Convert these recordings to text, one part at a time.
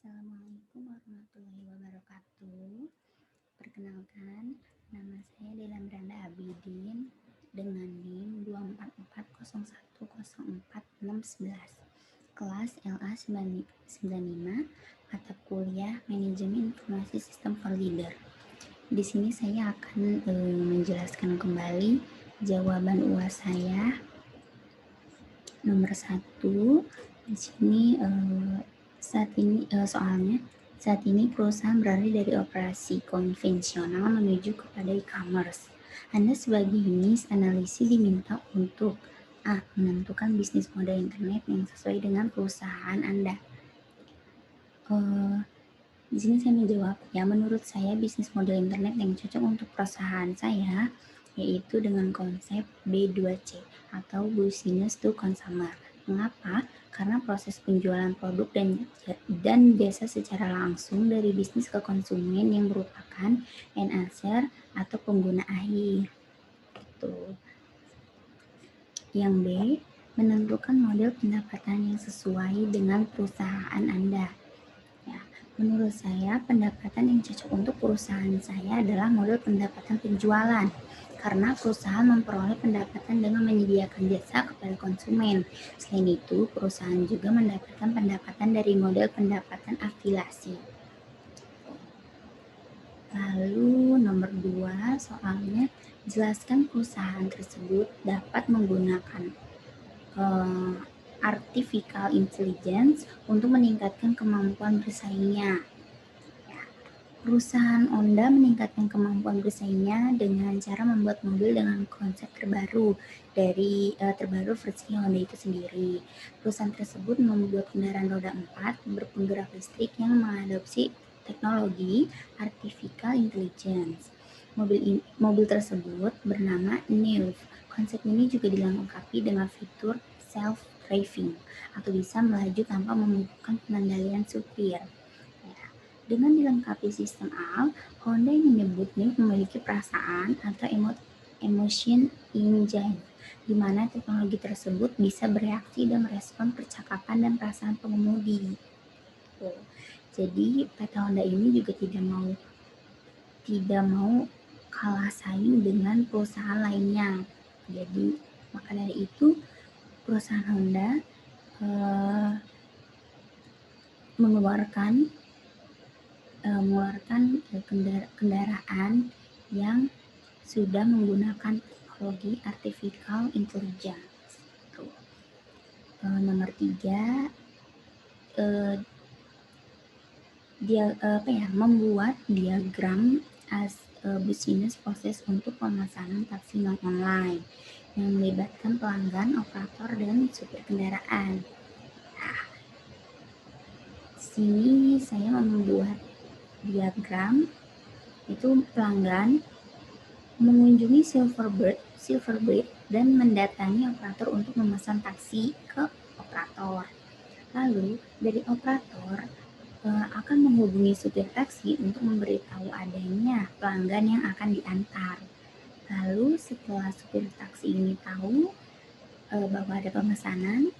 Assalamualaikum warahmatullahi wabarakatuh. Perkenalkan, nama saya Dela Miranda Abidin dengan NIM 24401046611, kelas LA 95, mata kuliah Manajemen Informasi Sistem for Leader. Di sini saya akan menjelaskan kembali jawaban UAS saya. Nomor 1, di sini saat ini perusahaan beralih dari operasi konvensional menuju kepada e-commerce. Anda sebagai bisnis analisi diminta untuk menentukan bisnis model internet yang sesuai dengan perusahaan Anda. Di sini saya menjawab, menurut saya bisnis model internet yang cocok untuk perusahaan saya yaitu dengan konsep B2C atau Business to Consumer. Mengapa? Karena proses penjualan produk dan jasa secara langsung dari bisnis ke konsumen yang merupakan end user atau pengguna akhir. Gitu. Yang B, menentukan model pendapatan yang sesuai dengan perusahaan Anda. Menurut saya, pendapatan yang cocok untuk perusahaan saya adalah model pendapatan penjualan, karena perusahaan memperoleh pendapatan dengan menyediakan jasa kepada konsumen. Selain itu, perusahaan juga mendapatkan pendapatan dari model pendapatan afiliasi. Lalu nomor 2, soalnya jelaskan perusahaan tersebut dapat menggunakan artificial intelligence untuk meningkatkan kemampuan bersaingnya. Perusahaan Honda meningkatkan kemampuan bersaingnya dengan cara membuat mobil dengan konsep terbaru terbaru versi Honda itu sendiri. Perusahaan tersebut membuat kendaraan roda 4 berpenggerak listrik yang mengadopsi teknologi artificial intelligence. Mobil tersebut bernama Neuf. Konsep ini juga dilengkapi dengan fitur self-driving atau bisa melaju tanpa membutuhkan pengendalian supir. Dengan dilengkapi sistem AL, Honda yang menyebutnya memiliki perasaan atau emotion engine, di mana teknologi tersebut bisa bereaksi dan merespon percakapan dan perasaan pengemudi. Jadi PT Honda ini juga tidak mau kalah saing dengan perusahaan lainnya. Jadi maka dari itu perusahaan Honda mengeluarkan kendaraan yang sudah menggunakan teknologi artificial intelligence. Nomor 3, membuat diagram business proses untuk pemesanan taksi non-online yang melibatkan pelanggan, operator, dan supir kendaraan. Di sini saya membuat diagram itu pelanggan mengunjungi Silverbird dan mendatangi operator untuk memesan taksi ke operator. Lalu dari operator akan menghubungi supir taksi untuk memberitahu adanya pelanggan yang akan diantar. Lalu setelah supir taksi ini tahu bahwa ada pemesanan,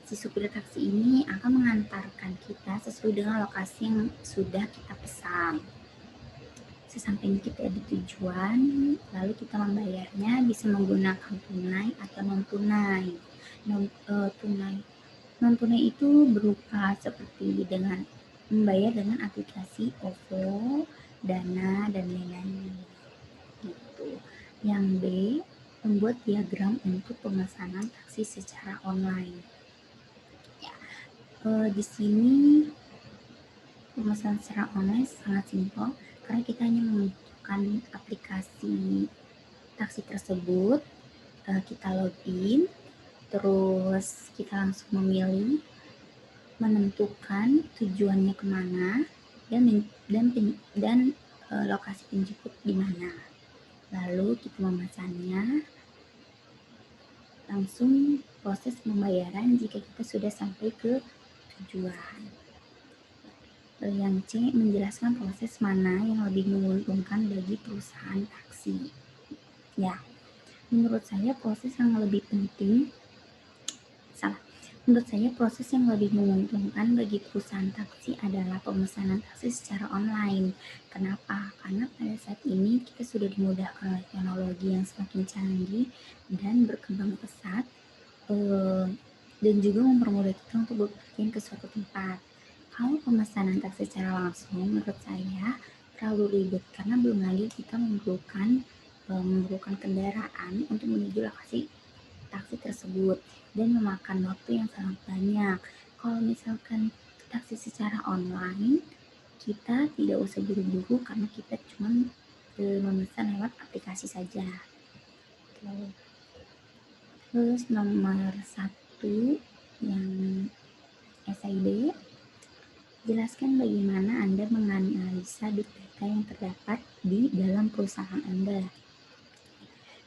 si supir taksi ini akan mengantarkan kita sesuai dengan lokasi yang sudah kita pesan. Sesampainya kita di tujuan, lalu kita membayarnya bisa menggunakan tunai atau non-tunai. Non-tunai itu berupa seperti dengan membayar dengan aplikasi OVO, Dana, dan lain-lain. Gitu. Yang B, membuat diagram untuk pemesanan taksi secara online. Di sini pemesanan secara online sangat simpel karena kita hanya membutuhkan aplikasi taksi tersebut, kita login, terus kita langsung memilih, menentukan tujuannya kemana dan lokasi penjemput di mana. Lalu kita memesannya, langsung proses pembayaran jika kita sudah sampai ke tujuan. Yang C, menjelaskan proses mana yang lebih menguntungkan bagi perusahaan taksi. Menurut saya proses yang lebih penting Menurut saya proses yang lebih menguntungkan bagi perusahaan taksi adalah pemesanan taksi secara online. Kenapa? Karena pada saat ini kita sudah dimudahkan oleh teknologi yang semakin canggih dan berkembang pesat, dan juga mempermudah kita untuk berpergian ke suatu tempat. Kalau pemesanan taksi secara langsung, menurut saya terlalu ribet karena belum lagi kita memerlukan kendaraan untuk menuju lokasi taksi tersebut dan memakan waktu yang sangat banyak. Kalau misalkan taksi secara online, kita tidak usah buru-buru karena kita cuma memesan lewat aplikasi saja. Terus nomor 1 yang SID, jelaskan bagaimana Anda menganalisa big data yang terdapat di dalam perusahaan Anda.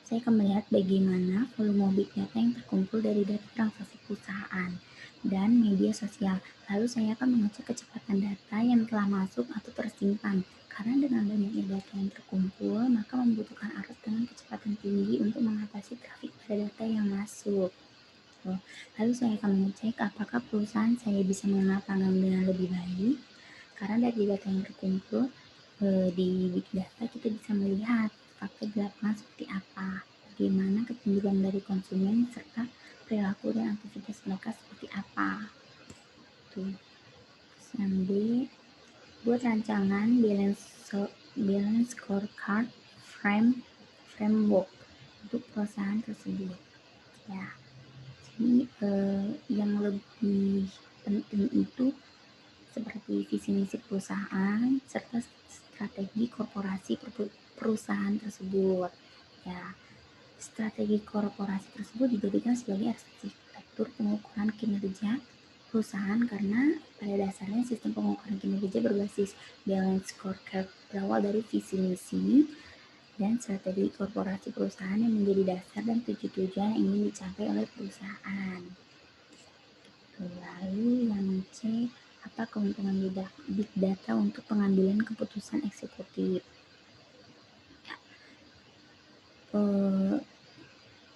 Saya akan melihat bagaimana volume big data yang terkumpul dari data transaksi perusahaan dan media sosial. Lalu saya akan mengecek kecepatan data yang telah masuk atau tersimpan. Karena dengan banyaknya data yang terkumpul, maka membutuhkan arus dengan kecepatan tinggi untuk mengatasi trafik pada data yang masuk. Lalu saya akan mengecek apakah perusahaan saya bisa mengenal pelanggan dengan lebih baik. Karena dari data yang terkumpul di big data kita bisa melihat fakta di lapangan seperti apa, bagaimana kecenderungan dari konsumen serta perilaku dan aktivitas mereka seperti apa. Tuh. Yang B, buat rancangan balance scorecard framework untuk perusahaan tersebut. Ya, jadi yang lebih penting itu seperti visi misi perusahaan serta strategi korporasi perusahaan tersebut. Ya, strategi korporasi tersebut dijadikan sebagai arsitektur pengukuran kinerja perusahaan karena pada dasarnya sistem pengukuran kinerja berbasis balance scorecard berawal dari visi misi dan strategi korporasi perusahaan yang menjadi dasar dan tujuan yang ingin dicapai oleh perusahaan. Lalu yang C, apa keuntungan big data untuk pengambilan keputusan eksekutif?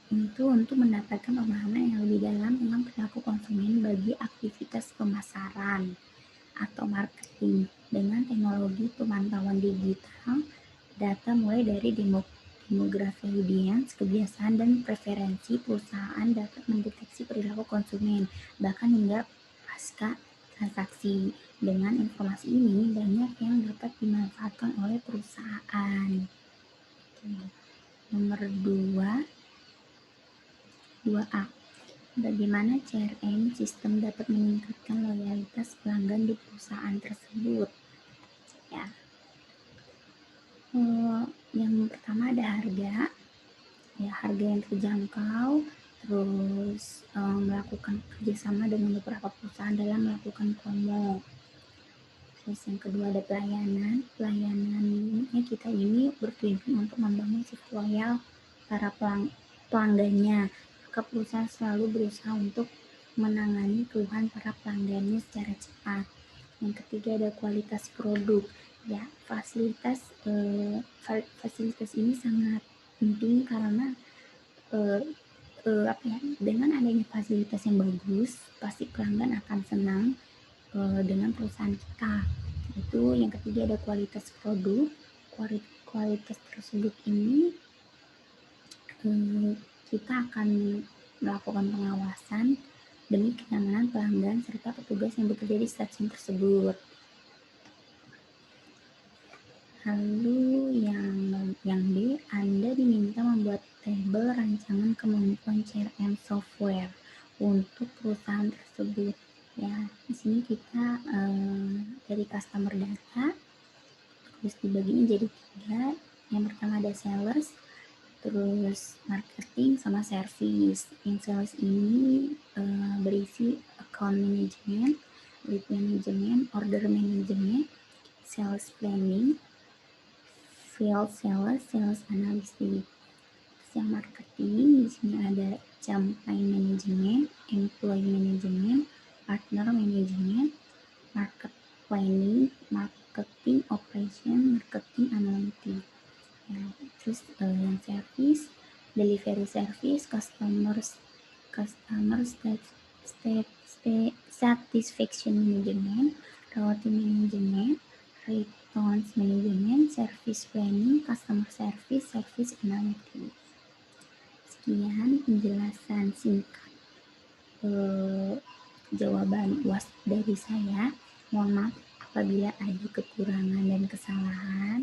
Itu untuk mendapatkan pemahaman yang lebih dalam tentang perilaku konsumen bagi aktivitas pemasaran atau marketing. Dengan teknologi pemantauan digital, data mulai dari demografi audiens, kebiasaan dan preferensi perusahaan dapat mendeteksi perilaku konsumen, bahkan hingga pasca transaksi. Dengan informasi ini, banyak yang dapat dimanfaatkan oleh perusahaan. Nomor 2A. Bagaimana CRM sistem dapat meningkatkan loyalitas pelanggan di perusahaan tersebut? Ya. Yang pertama ada harga. Ya, harga yang terjangkau, terus melakukan kerjasama dengan beberapa perusahaan dalam melakukan promo. Terus yang kedua ada pelayanannya kita ini bertujuan untuk membangun sifat loyal para pelanggannya. Maka perusahaan selalu berusaha untuk menangani keluhan para pelanggannya secara cepat. Yang ketiga ada kualitas produk. Ya, fasilitas ini sangat penting karena dengan adanya fasilitas yang bagus, pasti pelanggan akan senang dengan perusahaan kita. Itu yang ketiga ada kualitas produk. Kualitas tersebut ini kita akan melakukan pengawasan demi kenyamanan pelanggan serta petugas yang bekerja di stasiun tersebut. Lalu yang B, Anda diminta membuat tabel rancangan kemampuan CRM software untuk perusahaan tersebut. Ya, di sini kita dari customer data terus dibagi menjadi 3. Yang pertama ada sales, terus marketing sama service. Yang sales ini berisi account management, lead management, order management, sales planning, field sales, sales analysis. Terus yang marketing di sini ada campaign management, employee management, partner management, market planning, marketing operation, marketing analytics. Ya, terus yang service, delivery service, customer satisfaction management, routing management, response management, service planning, customer service, service analytics. Sekian penjelasan singkat jawaban UAS dari saya. Mohon maaf apabila ada kekurangan dan kesalahan.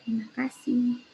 Terima kasih.